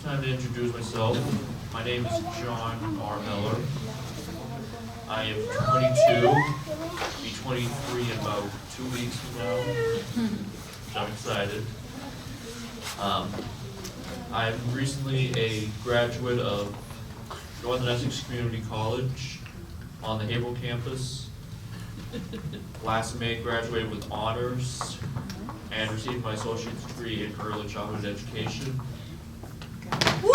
Time to introduce myself. My name is John R. Miller. I am 22, be 23 in about 2 weeks from now, which I'm excited. I'm recently a graduate of Northern Essex Community College on the Haverhill campus. Last May, graduated with honors and received my associate's degree in early childhood education. Woo!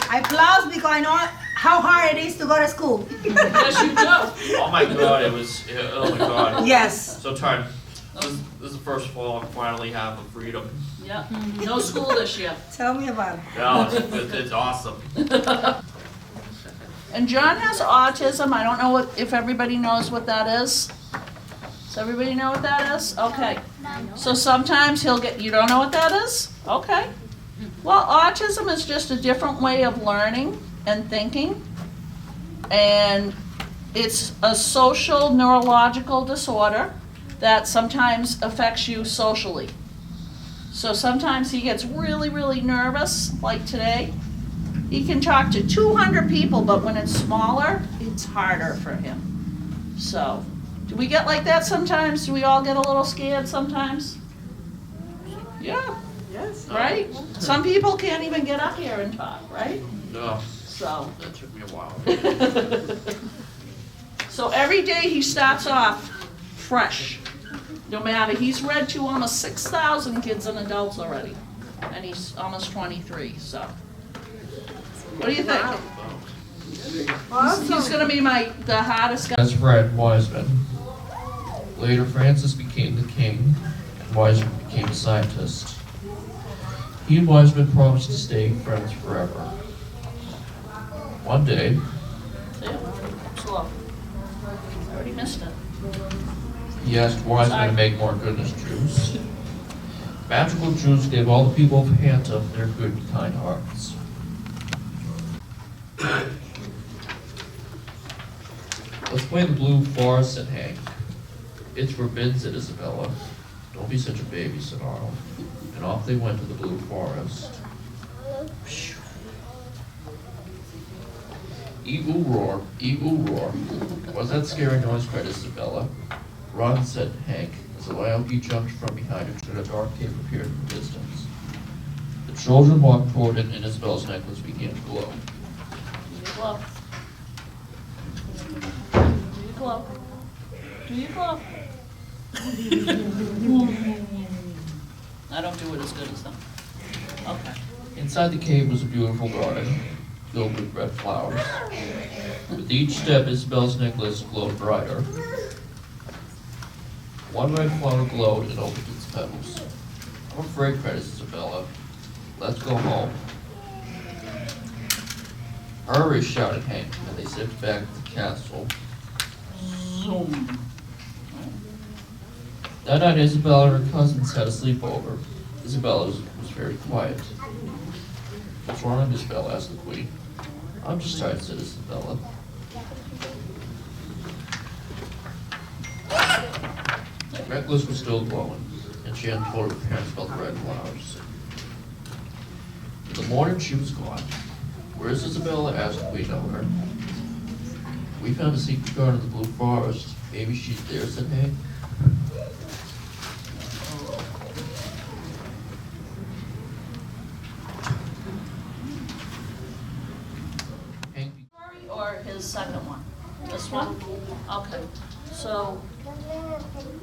I applaud because I know how hard it is to go to school. Yes, you do. Oh my God, oh my God. Yes. So tired. This is the first fall I finally have the freedom. Yeah, no school this year. Tell me about it. No, it's awesome. And John has autism. I don't know if everybody knows what that is. Does everybody know what that is? Okay. So sometimes he'll get, you don't know what that is? Okay. Well, autism is just a different way of learning and thinking. And it's a social neurological disorder that sometimes affects you socially. So sometimes he gets really, really nervous, like today. He can talk to 200 people, but when it's smaller, it's harder for him. So, do we get like that sometimes? Do we all get a little scared sometimes? Yeah. Yes. Right? Some people can't even get up here and talk, right? No, So. that took me a while. So every day he starts off fresh. No matter, he's read to almost 6,000 kids and adults already. And he's almost 23, so. What do you think? He's gonna be the hardest guy. As Fred Wiseman. Later, Francis became the king, and Wiseman became a scientist. He and Wiseman promised to stay friends forever. One day, Slow. Already missed it. he asked Wiseman to make more goodness juice. Magical juice gave all the people of Hanta their good, kind hearts. Let's play the Blue Forest, said Hank. It's forbidden, said Isabella. Don't be such a baby, said Arnold. And off they went to the Blue Forest. Eagle roar, eagle roar. What's that scary noise? Cried Isabella. Run, said Hank, as a Laoki jumped from behind a tree and a dark cape appeared in the distance. The children walked toward it, and Isabella's necklace began to glow. Glow. Do you glow? Do you glow? I don't do it as good as them. Okay. Inside the cave was a beautiful garden, filled with red flowers. With each step, Isabella's necklace glowed brighter. One red flower glowed and opened its petals. I'm afraid, cried Isabella. Let's go home. Hurry, shouted Hank, and they zipped back to the castle. Zoom. That night, Isabella and her cousins had a sleepover. Isabella was very quiet. What's wrong, Isabella? Asked the queen. I'm just tired, said Isabella. The necklace was still glowing, and she hadn't told her parents about the red flowers. In the morning, she was gone. Where's Isabella? Asked the queen of her. We found a secret garden in the Blue Forest. Maybe she's there, said Hank. Or his second one? This one? Okay. So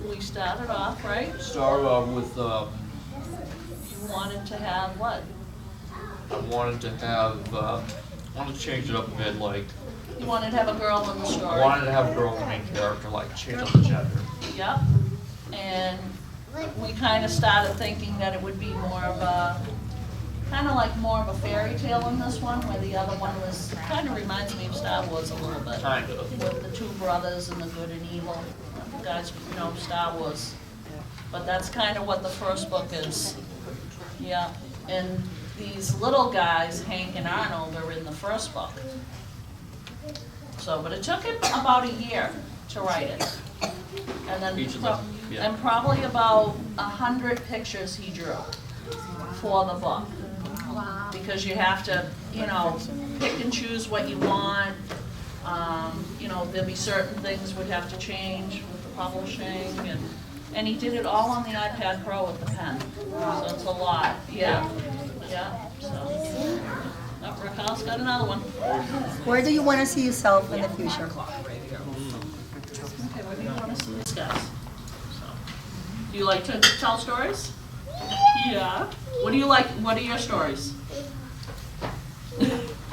we started off, right? Start off with, You wanted to have what? I wanted to change it up a bit, like, You wanted to have a girl in the I story. wanted to have a girl as the main character, like, change up the gender. Yep. And we kind of started thinking that it would be more of a, kind of like more of a fairy tale in this one, where the other one was, kind of reminds me of Star Wars a little bit. Kind of. With the two brothers and the good and evil. You guys know Star Wars. But that's kind of what the first book is. Yeah. And these little guys, Hank and Arnold, are in the first book. So, but it took him about a year to write it. And then Each of them. Yeah. and probably about 100 pictures he drew for the book. Because you have to, you know, pick and choose what you want. You know, there'll be certain things would have to change with the publishing, and he did it all on the iPad Pro with the pen. So it's a lot, yeah, so. Oh, Raquel's got another one. Where do you want to see yourself in the future? Okay, where do you want to see this guys? So, do you like to tell stories? Yeah. What do you like, what are your stories? I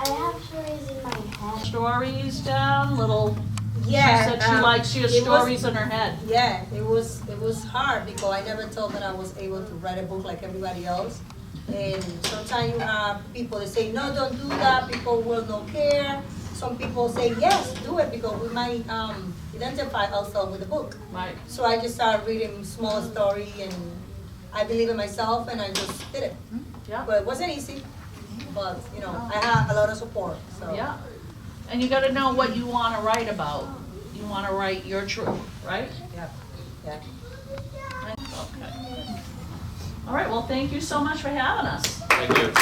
have stories in my head. Stories down, little, she Yeah. said she likes your stories in her head. Yeah, it was hard because I never thought that I was able to write a book like everybody else. And sometimes you have people that say, no, don't do that, people will not care. Some people say, yes, do it because we might identify ourselves with the book. Right. So I just started reading small story and I believe in myself and I just did it. Yeah. But it wasn't easy, but you know, I had a lot of support, so. Yeah. And you gotta know what you wanna write about. You wanna write your truth, right? Yeah, yeah. Okay. All right, well, thank you so much for having us. Thank you.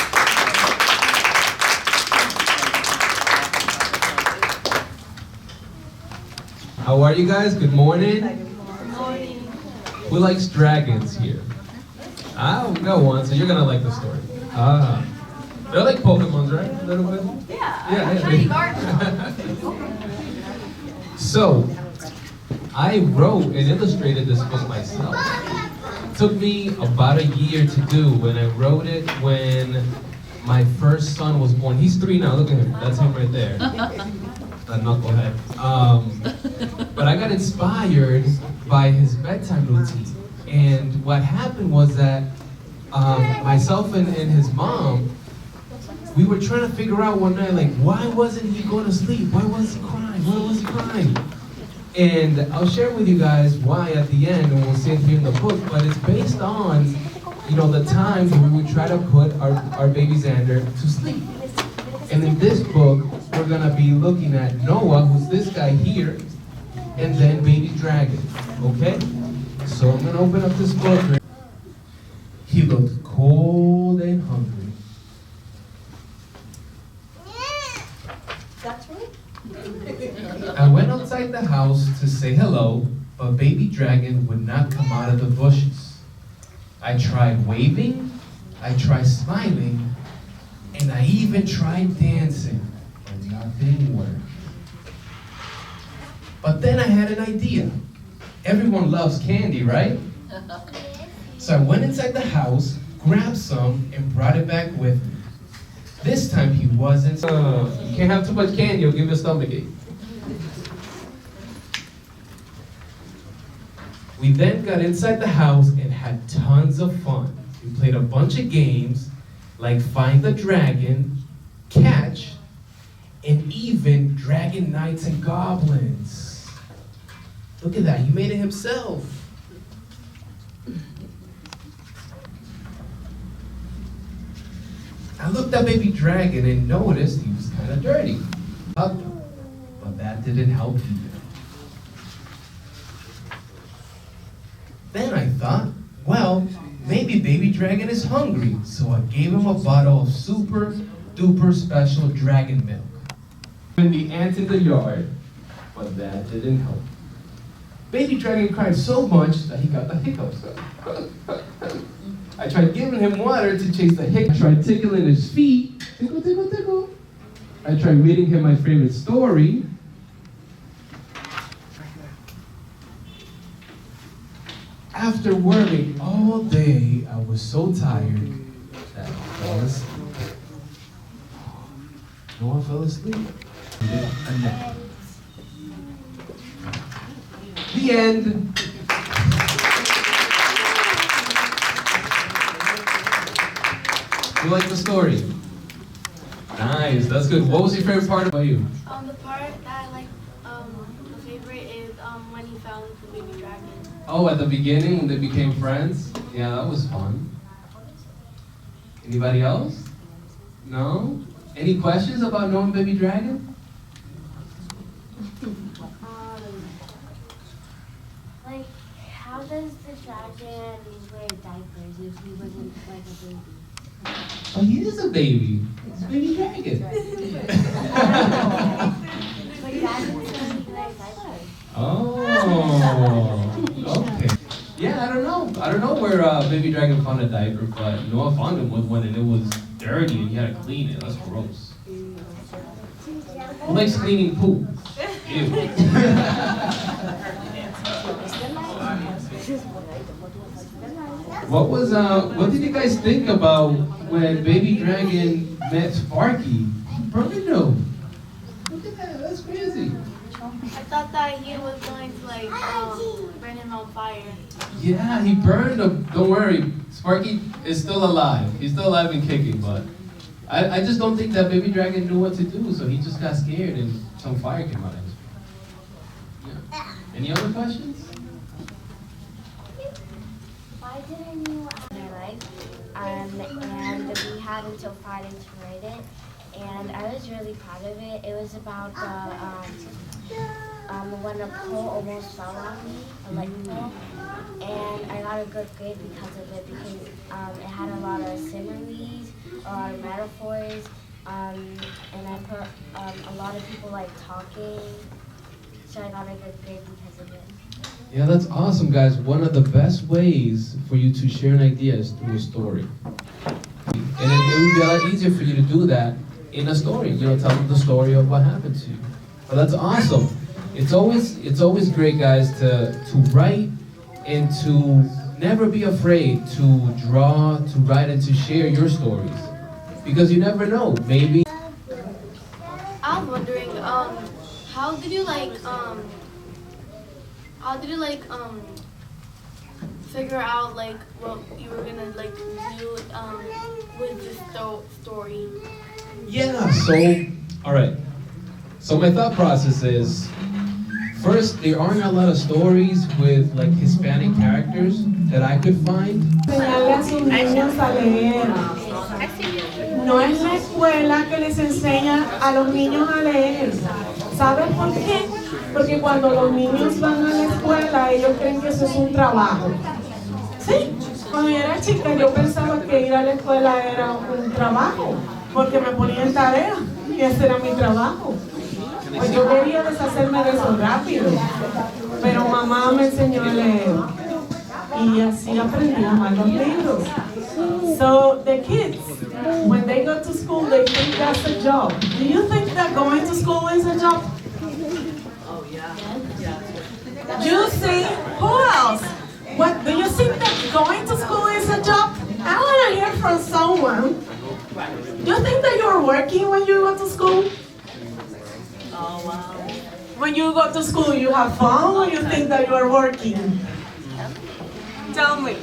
How are you guys? Good morning. Good morning. Who likes dragons here? Ah, we got one, so you're gonna like the story. Ah. They're like Pokemons, right? A little bit? Yeah. So, I wrote and illustrated this book myself. It took me about a year to do, and I wrote it when my first son was born. He's 3 now, look at him. That's him right there. A knucklehead. But I got inspired by his bedtime routine. And what happened was that myself and his mom, we were trying to figure out one night, like, why wasn't he going to sleep? Why was he crying? Why was he crying? And I'll share with you guys why at the end, and we'll see it here in the book, but it's based on, you know, the times when we would try to put our baby Xander to sleep. And in this book, we're gonna be looking at Noah, who's this guy here, and then baby dragon, okay? So I'm gonna open up this book. He looked cold and hungry. That's right. I went outside the house to say hello, but baby dragon would not come out of the bushes. I tried waving, I tried smiling, and I even tried dancing, but nothing worked. But then I had an idea. Everyone loves candy, right? So I went inside the house, grabbed some, and brought it back with me. This time he wasn't. You can't have too much candy, you'll give you a stomachache. We then got inside the house and had tons of fun. We played a bunch of games like Find the Dragon, Catch, and even Dragon Knights and Goblins. Look at that, he made it himself. I looked at baby dragon and noticed he was kind of dirty. But that didn't help either. Then I thought, well, maybe baby dragon is hungry, so I gave him a bottle of super duper special dragon milk. And the ants in the yard, but that didn't help. Baby dragon cried so much that he got the hiccups. I tried giving him water to chase the hiccups. I tried tickling his feet. Tickle, tickle, tickle. I tried reading him my favorite story. After working all day, I was so tired that I fell asleep. No one fell asleep. A nap. The end. You like the story? Nice, that's good. What was your favorite part about you? The part that I like, the favorite is when he found the baby dragon. Oh, at the beginning when they became friends? Yeah, that was fun. Anybody else? No? Any questions about knowing Baby Dragon? Like how how does the dragon wear diapers if he wasn't like a baby? Oh, he is a baby. He's a baby dragon. But dragons don't wear diapers. Oh, okay. Yeah, I don't know. I don't know where baby dragon found a diaper, but Noah found him with one and it was dirty and he had to clean it. That's gross. Who likes cleaning poop? Ew. What did you guys think about when baby dragon met Sparky? Bruno. Look at that, that's crazy. I thought that he was going to like burn him on fire. Yeah, he burned him. Don't worry, Sparky is still alive. He's still alive and kicking, but I just don't think that baby dragon knew what to do, so he just got scared and some fire came out of his face. Yeah. Any other questions? Why didn't you and we had until Friday to write it, and I was really proud of it. It was about when a pole almost fell on me, a light pole, and I got a good grade because of it, because it had a lot of similes, a lot of metaphors, and I put a lot of people like talking, so I got a good grade because of it. Yeah, that's awesome, guys. One of the best ways for you to share an idea is through a story. And it would be a lot easier for you to do that in a story. You know, tell them the story of what happened to you. But that's awesome. It's always great, guys, to write and to never be afraid to draw, to write, and to share your stories. Because you never know, maybe. I was wondering, how did you figure out like what you were gonna like do with the story? Yeah, so, all right. So my thought process is, first, there aren't a lot of stories with like Hispanic characters that I could find. Enseñarle a sus niños a leer. No es la escuela que les enseña a los niños a leer. ¿Sabes por qué? Porque cuando los niños van a la escuela, ellos creen que eso es un trabajo. Sí, cuando yo era chica, yo pensaba que ir a la escuela era un trabajo, porque me ponían tarea y ese era mi trabajo. Pues yo quería deshacerme de eso rápido, pero mamá me enseñó a leer y así aprendí a amar los libros. So the kids, when they go to school, they think that's a job. Do you think that going to school is a job? Oh yeah. You see, who else? What, do you think that going to school is a job? I want to hear from someone. Do you think that you're working when you go to school? Oh, wow. When you go to school, you have fun, or you think that you are working? Tell me.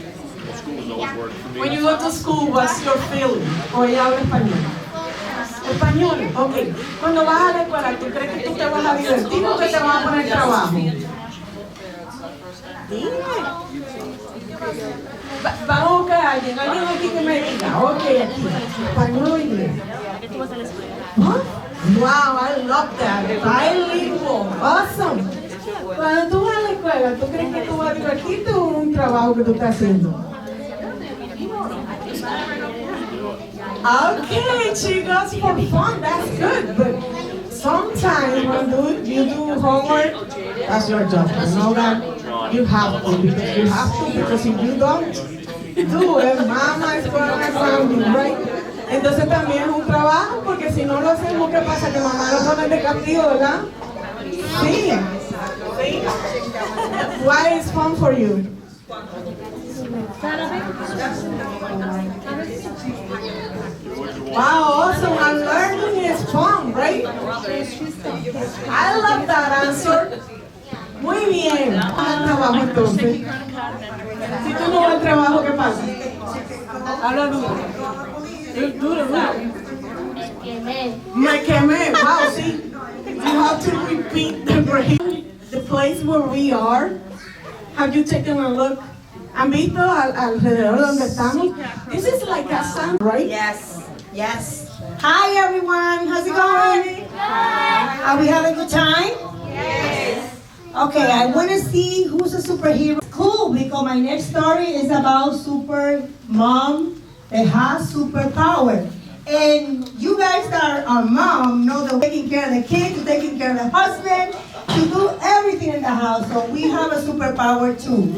When you go to school, what's your feeling? O ella habla español. Español, ok. Cuando vas a la escuela, ¿tú crees que tú te vas a divertir o que te vas a poner trabajo? Dime. Vamos a buscar a alguien aquí que me diga, ok, aquí, español o inglés. Huh? Wow, I love that. Bilingual, awesome. Cuando tú vas a la escuela, ¿tú crees que tú vas a divertirte o un trabajo que tú estás haciendo? Okay, chicos, for fun, that's good. But sometimes when you do homework, that's your job. You know that you have to, because if you don't do it, mama is going to ground you, right? Entonces también es un trabajo, porque si no lo hacemos, ¿qué pasa? Que mamá lo pone de castigo, ¿verdad? Sí. Why is fun for you? Wow, awesome. And learning is fun, right? I love that answer. Muy bien. Al trabajo entonces. Si tú no vas al trabajo, ¿qué pasa? Habla duro. Duro. Me quemé. Wow, see? You have to repeat the grade. The place where we are. Have you taken a look? ¿Han visto alrededor donde estamos? This is like a sun, right? Yes. Hi everyone, how's it going? Hi. Are we having a good time? Yes. Okay, I want to see who's a superhero. cool because my next story is about super mom that has superpower. And you guys that are mom know that taking care of the kids, taking care of the husband, to do everything in the house. So we have a superpower too.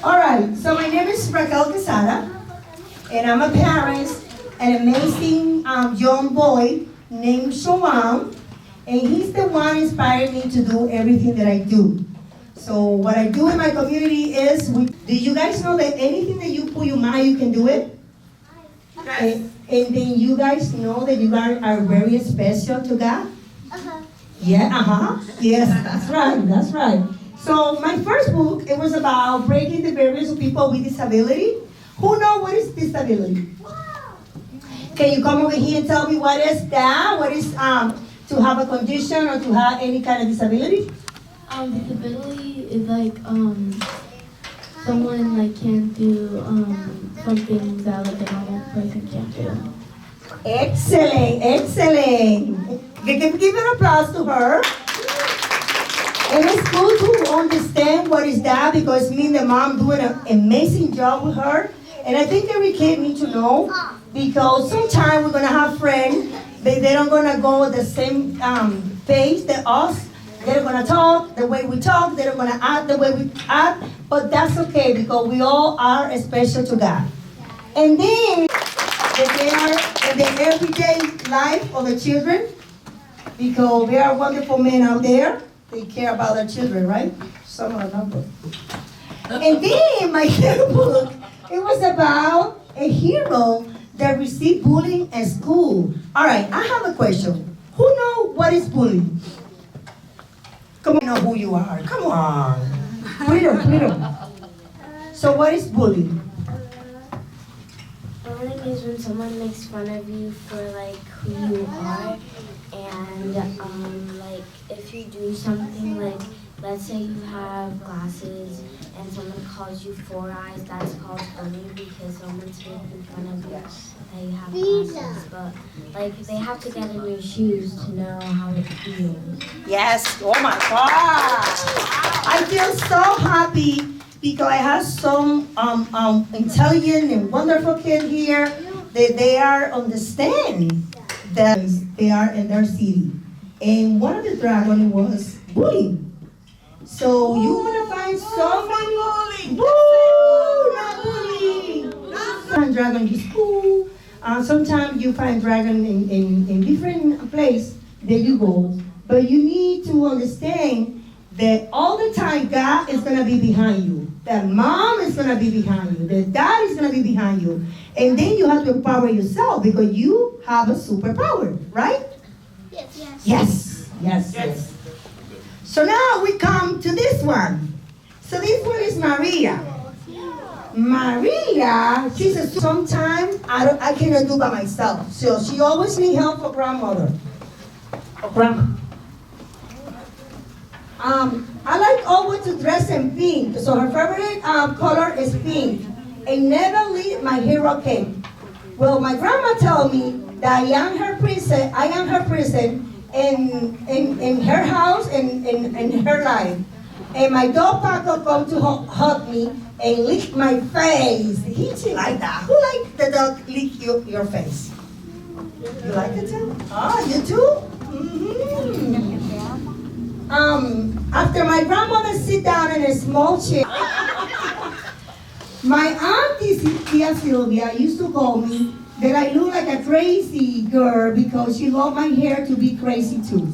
All right, so my name is Raquel Quesada, and I'm a parent, an amazing young boy named Shoam, and he's the one inspiring me to do everything that I do. So what I do in my community is, do you guys know that anything that you put your mind, you can do it? And then you guys know that you guys are very special to God? Yeah, yes, that's right. So my first book, it was about breaking the barriers of people with disability. Who know what is disability? Can you come over here and tell me what is that? What is to have a condition or to have any kind of disability? Disability is like someone like can't do some things that like a normal person can't do. Excellent. Give an applause to her. And it's good to understand what is that because me and the mom doing an amazing job with her. And I think every kid needs to know because sometimes we're gonna have friends, they don't gonna go the same pace that us. They're gonna talk the way we talk, they're gonna act the way we act, but that's okay because we all are special to God. And then they are in the everyday life of the children because there are wonderful men out there. They care about their children, right? Some are not. And then my third book, it was about a hero that received bullying at school. All right, I have a question. Who know what is bullying? Come on, know who you are. Come on. Freedom. So what is bullying? Bullying is when someone makes fun of you for like who you are, and like if you do something like, let's say you have glasses and someone calls you 4 eyes, that's called bullying because someone's making fun of you that you have glasses. But like they have to get in your shoes to know how it feels. Yes. Oh my God. I feel so happy because I have some intelligent and wonderful kids here that they are understanding that they are in their city. And one of the dragons was bullying. So you want to find somebody? Boo! Not bullying. Find dragon in school. Sometimes you find dragon in different places that you go. But you need to understand that all the time God is going to be behind you. That mom is going to be behind you. That dad is going to be behind you. And then you have to empower yourself because you have a superpower, right? Yes. So now we come to this one. So this one is Maria. Maria, she says sometimes I cannot do by myself. So she always needs help for grandmother. Or grandma. I like always to dress in pink. So her favorite color is pink. And never leave my hero cape. Well, my grandma told me that I am her prison in her house and in her life. And my dog Paco come to hug me and lick my face. She like that. Who like the dog lick your face? You like it too? Oh, you too? Mm-hmm. After my grandmother sit down in a small chair, my auntie Tia Sylvia used to call me that I look like a crazy girl because she loved my hair to be crazy too.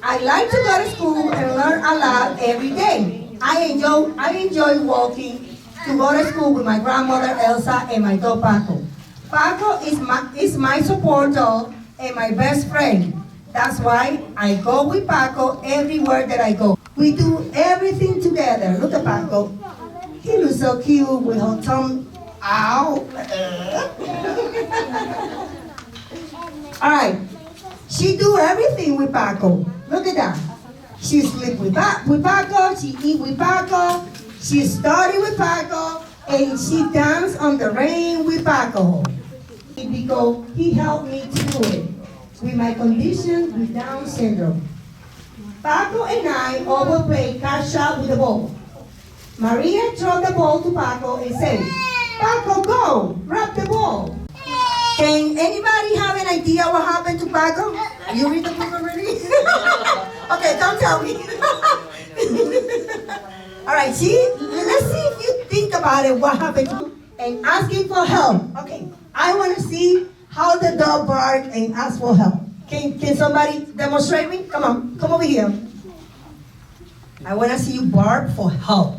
I like to go to school and learn a lot every day. I enjoy walking to go to school with my grandmother Elsa and my dog Paco. Paco is my support dog and my best friend. That's why I go with Paco everywhere that I go. We do everything together. Look at Paco. He looks so cute with her tongue out. All right. She do everything with Paco. Look at that. She sleep with Paco. She eat with Paco. She study with Paco. And she dance on the rain with Paco. Because he helped me to do it with my condition with Down syndrome. Paco and I always play catch up with the ball. Maria throw the ball to Paco and say, Paco, go, grab the ball. Can anybody have an idea what happened to Paco? You read the book already? Okay, don't tell me. All right, let's see if you think about it, what happened to and asking for help. Okay, I want to see how the dog bark and ask for help. Can somebody demonstrate me? Come on, come over here. I want to see you bark for help.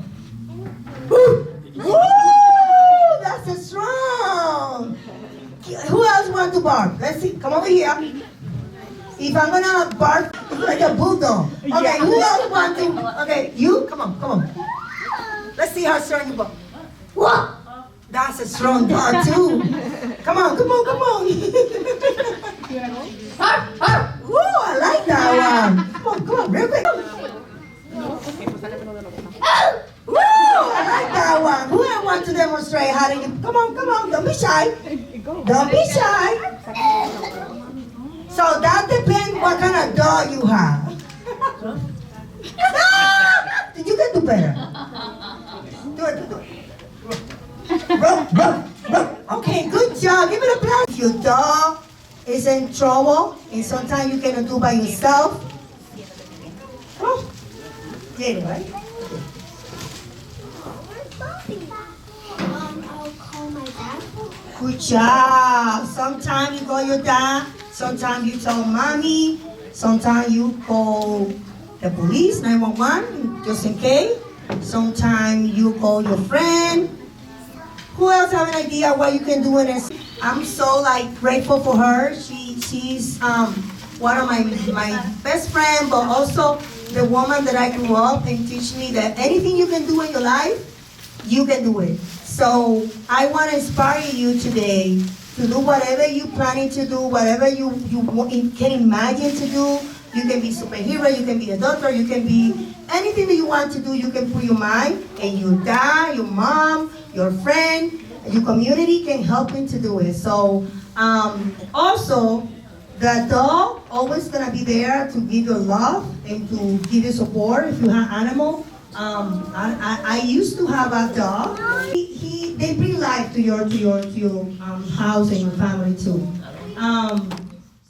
Woo! Woo! That's a strong. Who else want to bark? Let's see. Come over here. If I'm gonna bark, it's like a bulldog. Okay, who else want to? Okay, you. Come on, come on. Let's see how strong you bark. What? That's a strong dog too. Come on, come on, come on. Woo! I like that one. Come on, real quick. Woo! I like that one. Who I want to demonstrate how to you? Come on, don't be shy. Don't be shy. So that depends what kind of dog you have. You can do better. Do it. Okay, good job. Give it a applause. If your dog is in trouble and sometimes you cannot do by yourself. Oh, get it, right? I'll call my dad. Good job. Sometimes you call your dad. Sometimes you tell mommy. Sometimes you call the police, 911, just in case. Sometimes you call your friend. Who else have an idea what you can do in this? I'm so grateful for her. She's one of my best friend, but also the woman that I grew up and teach me that anything you can do in your life, you can do it. So I want to inspire you today to do whatever you're planning to do, whatever you can imagine to do. You can be a superhero, you can be a doctor, you can be anything that you want to do. You can put your mind, and your dad, your mom, your friend, your community can help you to do it. So also, the dog always gonna be there to give you love and to give you support if you have animal. I used to have a dog. They bring life to your house and your family too.